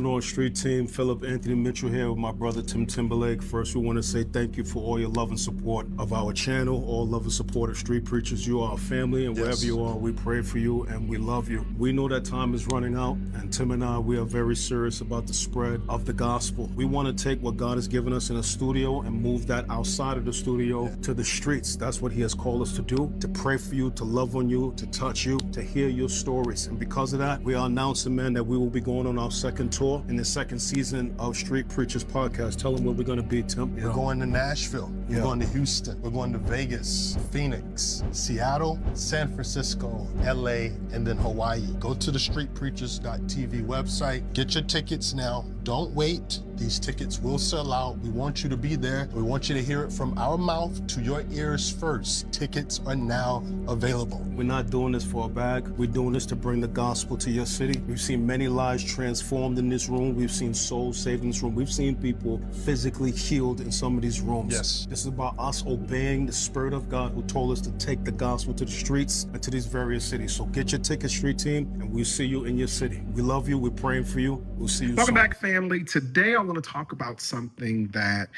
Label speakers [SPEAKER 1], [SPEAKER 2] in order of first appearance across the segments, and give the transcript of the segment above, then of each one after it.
[SPEAKER 1] going on, street team? Philip Anthony Mitchell here with my brother Tim Timberlake. First, we want to say thank you for all your love and support of our channel, all love and support of Street Preachers. You are our family, and wherever you are, we pray for you and we love you. We know that time is running out, and Tim and I, we are very serious about the spread of the gospel. We want to take what God has given us in a studio and move that outside of the studio to the streets. That's what He has called us to do, to pray for you, to love on you, to touch you, to hear your stories. And because of that, we are announcing, man, that we will be going on our second tour in the second season of Street Preachers Podcast. Tell them where we're going to be, Tim.
[SPEAKER 2] We're going to Nashville. We're going to Houston. We're going to Vegas, Phoenix, Seattle, San Francisco, LA, and then Hawaii. Go to the streetpreachers.tv website. Get your tickets now. Don't wait. These tickets will sell out. We want you to be there. We want you to hear it from our mouth to your ears first. Tickets are now available.
[SPEAKER 1] We're not doing this for a bag. We're doing this to bring the gospel to your city. We've seen many lives transformed in this room. We've seen souls saved in this room. We've seen people physically healed in some of these rooms.
[SPEAKER 2] Yes.
[SPEAKER 1] This is about us obeying the Spirit of God who told us to take the gospel to the streets and to these various cities. So get your ticket, street team, and we'll see you in your city. We love you. We're praying for you. We'll see you
[SPEAKER 3] Welcome
[SPEAKER 1] soon.
[SPEAKER 3] back, family. Today, I want to talk about something that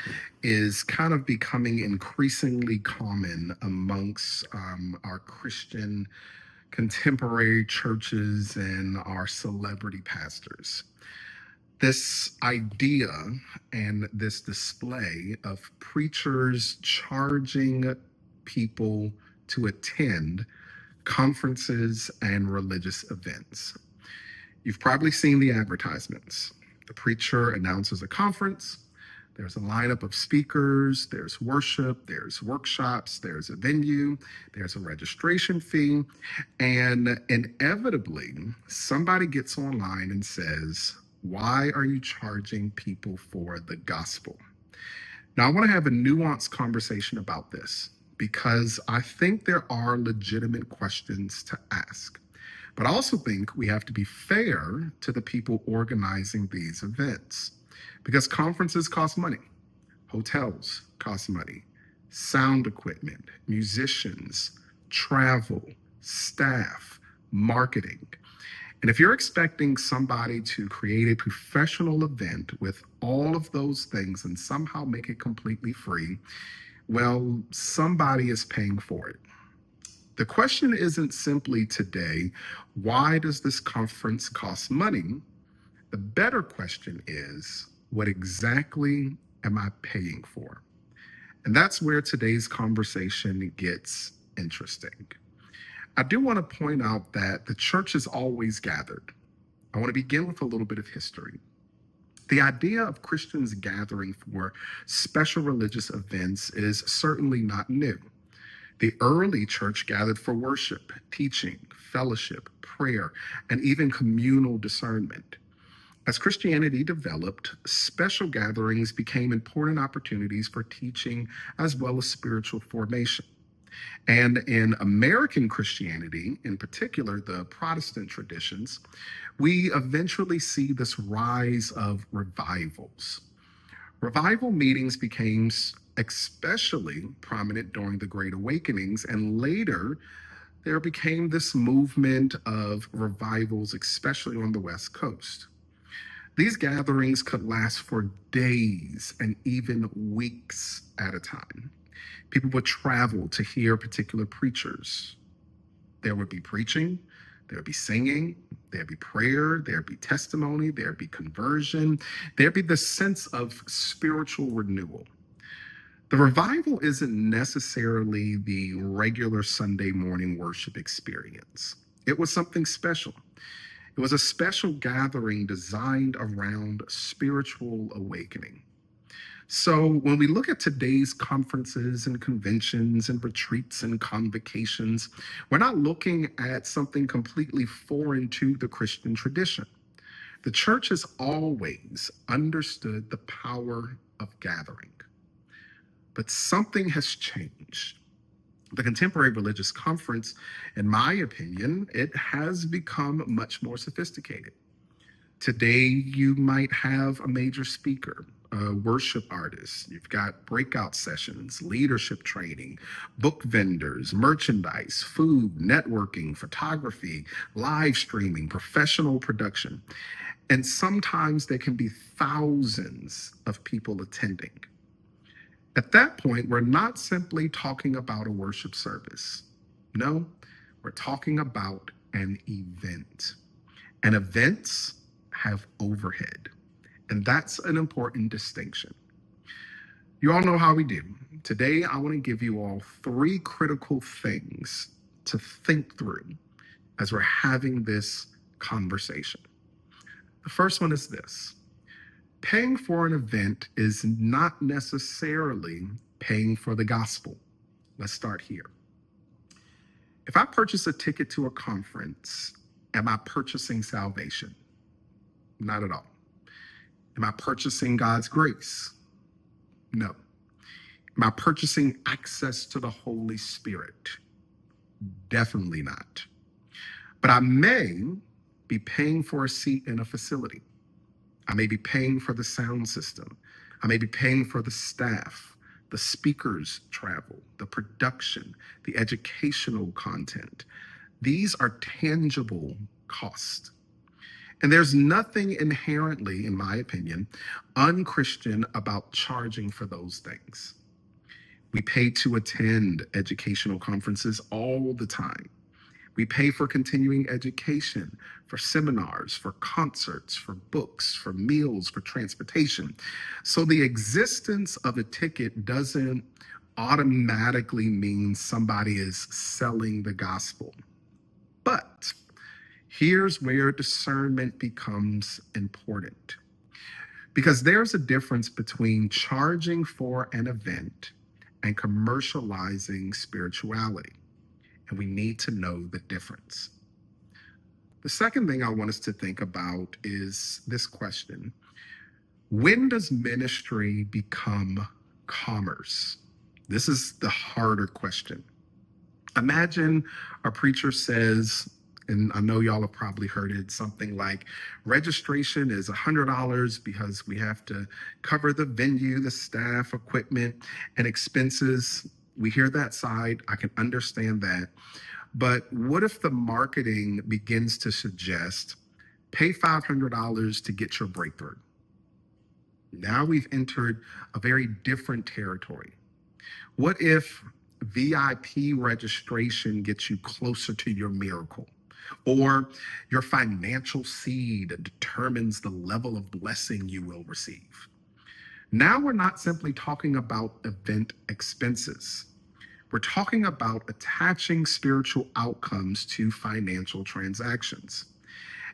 [SPEAKER 3] is kind of becoming increasingly common amongst our Christian contemporary churches and our celebrity pastors. This idea and this display of preachers charging people to attend conferences and religious events. You've probably seen the advertisements. The preacher announces a conference. There's a lineup of speakers, there's worship, there's workshops, there's a venue, there's a registration fee, and inevitably somebody gets online and says, "Why are you charging people for the gospel?" Now, I want to have a nuanced conversation about this because I think there are legitimate questions to ask. But I also think we have to be fair to the people organizing these events because conferences cost money, hotels cost money, sound equipment, musicians, travel, staff, marketing. And if you're expecting somebody to create a professional event with all of those things and somehow make it completely free, well, somebody is paying for it. The question isn't simply today, why does this conference cost money? The better question is, what exactly am I paying for? And that's where today's conversation gets interesting. I do want to point out that the church is always gathered. I want to begin with a little bit of history. The idea of Christians gathering for special religious events is certainly not new. The early church gathered for worship, teaching, fellowship, prayer, and even communal discernment. As Christianity developed, special gatherings became important opportunities for teaching as well as spiritual formation. And in American Christianity, in particular, the Protestant traditions, we eventually see this rise of revivals. Revival meetings became especially prominent during the Great Awakenings, and later there became this movement of revivals, especially on the West Coast. These gatherings could last for days and even weeks at a time. People would travel to hear particular preachers. There would be preaching, there would be singing, there'd be prayer, there'd be testimony, there'd be conversion, there'd be the sense of spiritual renewal. The revival isn't necessarily the regular Sunday morning worship experience. It was something special. It was a special gathering designed around spiritual awakening. So when we look at today's conferences and conventions and retreats and convocations, we're not looking at something completely foreign to the Christian tradition. The church has always understood the power of gathering. But something has changed. The contemporary religious conference, in my opinion, it has become much more sophisticated. Today, you might have a major speaker, worship artists. You've got breakout sessions, leadership training, book vendors, merchandise, food, networking, photography, live streaming, professional production. And sometimes there can be thousands of people attending. At that point, we're not simply talking about a worship service. No, we're talking about an event. And events have overhead. And that's an important distinction. You all know how we do. Today, I want to give you all 3 critical things to think through as we're having this conversation. The first one is this: paying for an event is not necessarily paying for the gospel. Let's start here. If I purchase a ticket to a conference, am I purchasing salvation? Not at all. Am I purchasing God's grace? No. Am I purchasing access to the Holy Spirit? Definitely not. But I may be paying for a seat in a facility. I may be paying for the sound system. I may be paying for the staff, the speakers' travel, the production, the educational content. These are tangible costs. And there's nothing inherently, in my opinion, unchristian about charging for those things. We pay to attend educational conferences all the time. We pay for continuing education, for seminars, for concerts, for books, for meals, for transportation. So the existence of a ticket doesn't automatically mean somebody is selling the gospel. But here's where discernment becomes important. Because there's a difference between charging for an event and commercializing spirituality. And we need to know the difference. The second thing I want us to think about is this question: when does ministry become commerce? This is the harder question. Imagine a preacher says, and I know y'all have probably heard it, something like, registration is $100 because we have to cover the venue, the staff, equipment, and expenses. We hear that side. I can understand that. But what if the marketing begins to suggest, pay $500 to get your breakthrough? Now we've entered a very different territory. What if VIP registration gets you closer to your miracle? Or your financial seed determines the level of blessing you will receive? Now we're not simply talking about event expenses. We're talking about attaching spiritual outcomes to financial transactions.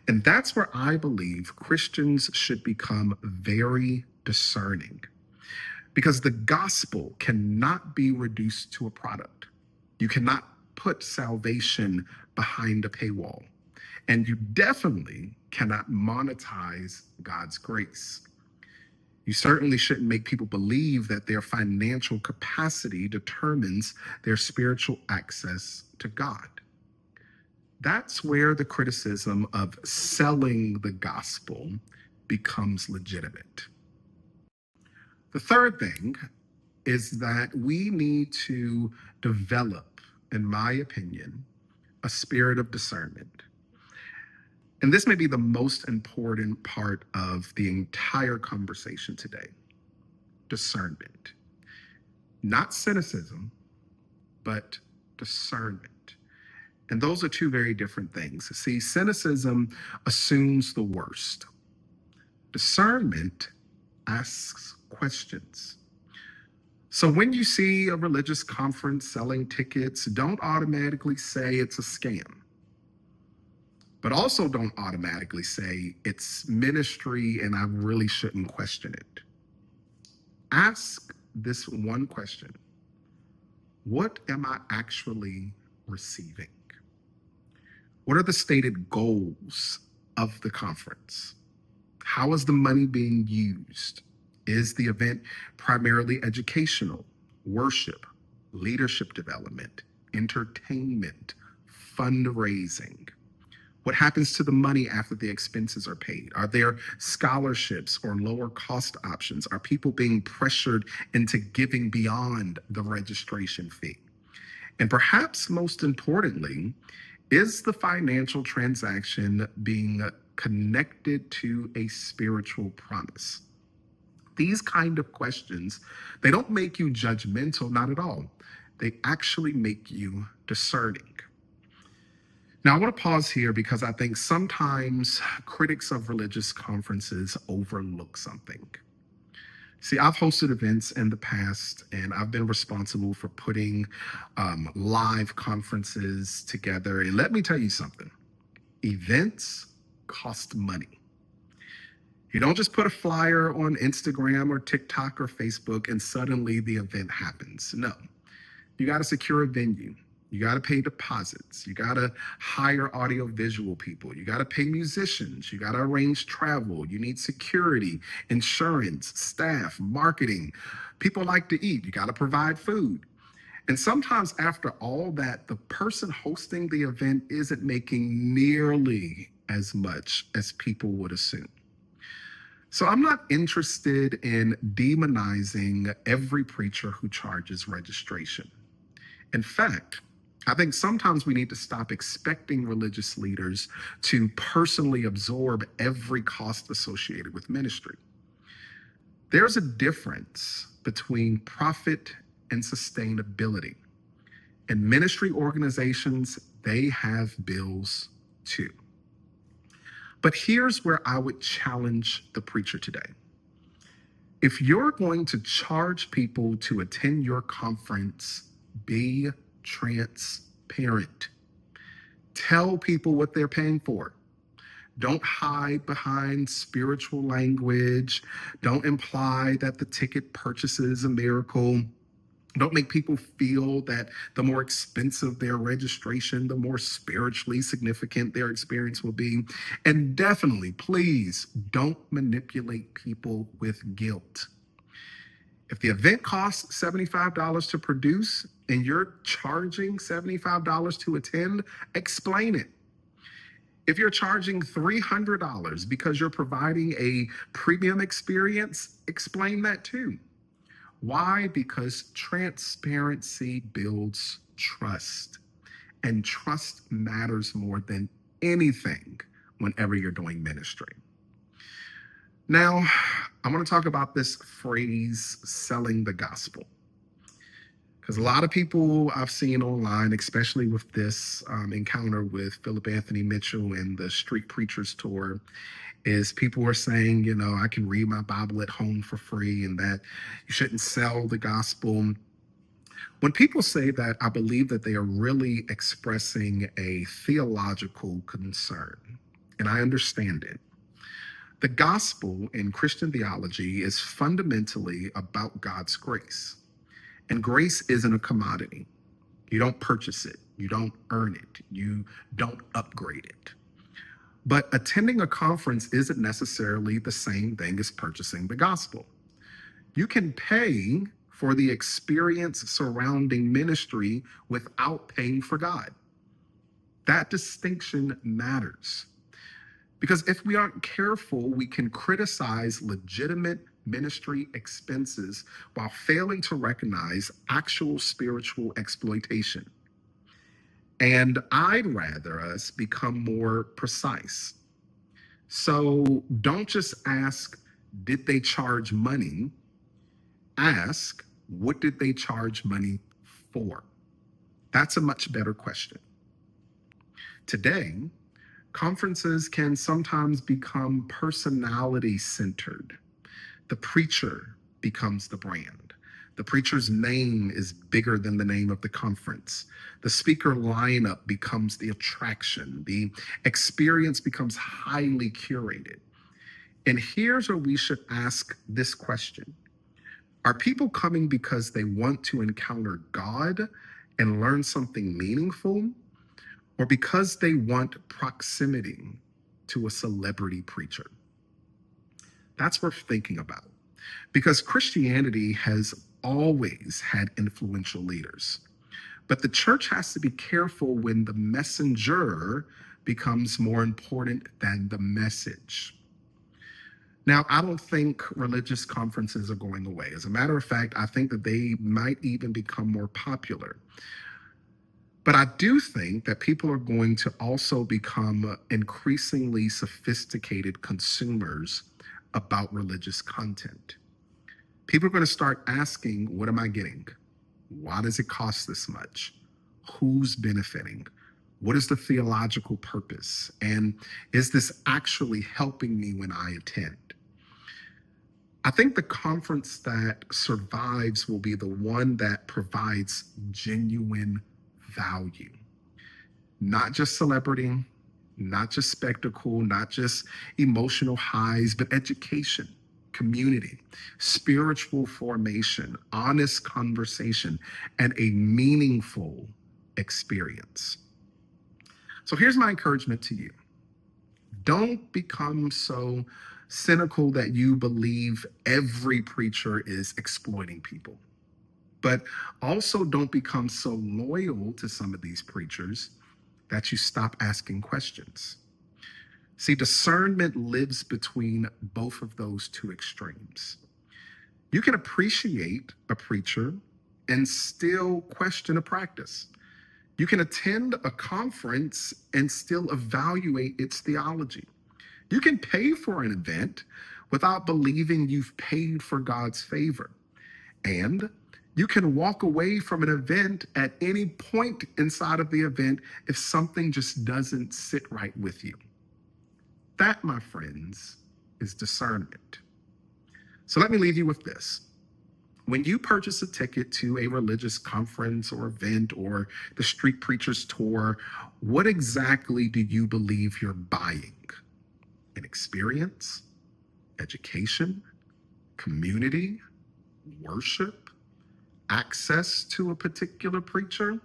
[SPEAKER 3] And that's where I believe Christians should become very discerning. Because the gospel cannot be reduced to a product. You cannot put salvation behind a paywall. And you definitely cannot monetize God's grace. You certainly shouldn't make people believe that their financial capacity determines their spiritual access to God. That's where the criticism of selling the gospel becomes legitimate. The third thing is that we need to develop, in my opinion, a spirit of discernment. And this may be the most important part of the entire conversation today: discernment. Not cynicism, but discernment. And those are 2 very different things. See, cynicism assumes the worst. Discernment asks questions. So when you see a religious conference selling tickets, don't automatically say it's a scam. But also don't automatically say it's ministry and I really shouldn't question it. Ask this one question: what am I actually receiving? What are the stated goals of the conference? How is the money being used? Is the event primarily educational, worship, leadership development, entertainment, fundraising? What happens to the money after the expenses are paid? Are there scholarships or lower cost options? Are people being pressured into giving beyond the registration fee? And perhaps most importantly, is the financial transaction being connected to a spiritual promise? These kind of questions, they don't make you judgmental, not at all. They actually make you discerning. Now, I want to pause here because I think sometimes critics of religious conferences overlook something. See, I've hosted events in the past, and I've been responsible for putting live conferences together. And let me tell you something, events cost money. You don't just put a flyer on Instagram or TikTok or Facebook and suddenly the event happens. No, you got to secure a venue. You got to pay deposits. You got to hire audio-visual people. You got to pay musicians. You got to arrange travel. You need security, insurance, staff, marketing. People like to eat. You got to provide food. And sometimes after all that, the person hosting the event isn't making nearly as much as people would assume. So I'm not interested in demonizing every preacher who charges registration. In fact, I think sometimes we need to stop expecting religious leaders to personally absorb every cost associated with ministry. There's a difference between profit and sustainability. And ministry organizations, they have bills too. But here's where I would challenge the preacher today. If you're going to charge people to attend your conference, be transparent. Tell people what they're paying for. Don't hide behind spiritual language. Don't imply that the ticket purchase is a miracle. Don't make people feel that the more expensive their registration, the more spiritually significant their experience will be. And definitely, please don't manipulate people with guilt. If the event costs $75 to produce and you're charging $75 to attend, explain it. If you're charging $300 because you're providing a premium experience, explain that too. Why? Because transparency builds trust, and trust matters more than anything whenever you're doing ministry. Now, I want to talk about this phrase, selling the gospel. Because a lot of people I've seen online, especially with this encounter with Philip Anthony Mitchell and the Street Preachers Tour, is people are saying, you know, I can read my Bible at home for free and that you shouldn't sell the gospel. When people say that, I believe that they are really expressing a theological concern, and I understand it. The gospel in Christian theology is fundamentally about God's grace. And grace isn't a commodity. You don't purchase it. You don't earn it. You don't upgrade it. But attending a conference isn't necessarily the same thing as purchasing the gospel. You can pay for the experience surrounding ministry without paying for God. That distinction matters. Because if we aren't careful, we can criticize legitimate ministry expenses while failing to recognize actual spiritual exploitation. And I'd rather us become more precise. So don't just ask, did they charge money? Ask, what did they charge money for? That's a much better question. Today, conferences can sometimes become personality-centered. The preacher becomes the brand. The preacher's name is bigger than the name of the conference. The speaker lineup becomes the attraction. The experience becomes highly curated. And here's where we should ask this question. Are people coming because they want to encounter God and learn something meaningful, or because they want proximity to a celebrity preacher? That's worth thinking about, because Christianity has always had influential leaders. But the church has to be careful when the messenger becomes more important than the message. Now, I don't think religious conferences are going away. As a matter of fact, I think that they might even become more popular. But I do think that people are going to also become increasingly sophisticated consumers about religious content. People are going to start asking, what am I getting? Why does it cost this much? Who's benefiting? What is the theological purpose? And is this actually helping me when I attend? I think the conference that survives will be the one that provides genuine value, not just celebrity, not just spectacle, not just emotional highs, but education, community, spiritual formation, honest conversation, and a meaningful experience. So here's my encouragement to you. Don't become so cynical that you believe every preacher is exploiting people. But also don't become so loyal to some of these preachers that you stop asking questions. See, discernment lives between both of those two extremes. You can appreciate a preacher and still question a practice. You can attend a conference and still evaluate its theology. You can pay for an event without believing you've paid for God's favor. And you can walk away from an event at any point inside of the event if something just doesn't sit right with you. That, my friends, is discernment. So let me leave you with this. When you purchase a ticket to a religious conference or event or the street preacher's tour, what exactly do you believe you're buying? An experience, education, community, worship, access to a particular preacher?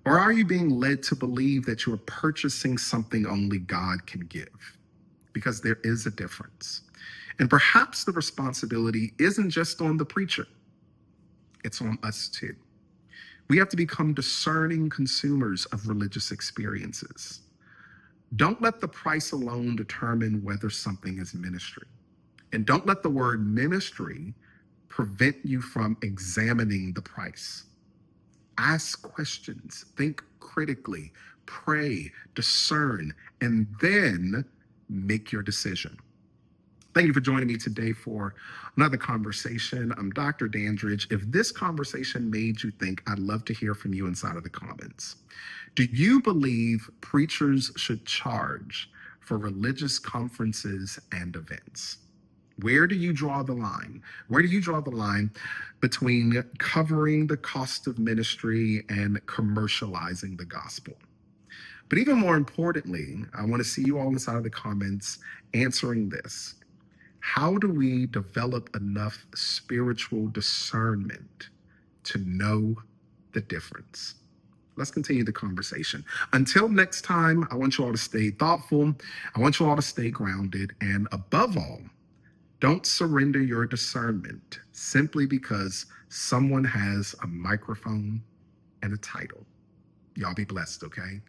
[SPEAKER 3] Or are you being led to believe that you're purchasing something only God can give? Because there is a difference. And perhaps the responsibility isn't just on the preacher. It's on us too. We have to become discerning consumers of religious experiences. Don't let the price alone determine whether something is ministry. And don't let the word ministry prevent you from examining the price. Ask questions, think critically, pray, discern, and then make your decision. Thank you for joining me today for another conversation. I'm Dr. Dandridge. If this conversation made you think, I'd love to hear from you inside of the comments. Do you believe preachers should charge for religious conferences and events? Where do you draw the line? Where do you draw the line between covering the cost of ministry and commercializing the gospel? But even more importantly, I want to see you all inside of the comments answering this. How do we develop enough spiritual discernment to know the difference? Let's continue the conversation. Until next time, I want you all to stay thoughtful. I want you all to stay grounded. And above all, don't surrender your discernment simply because someone has a microphone and a title. Y'all be blessed, okay?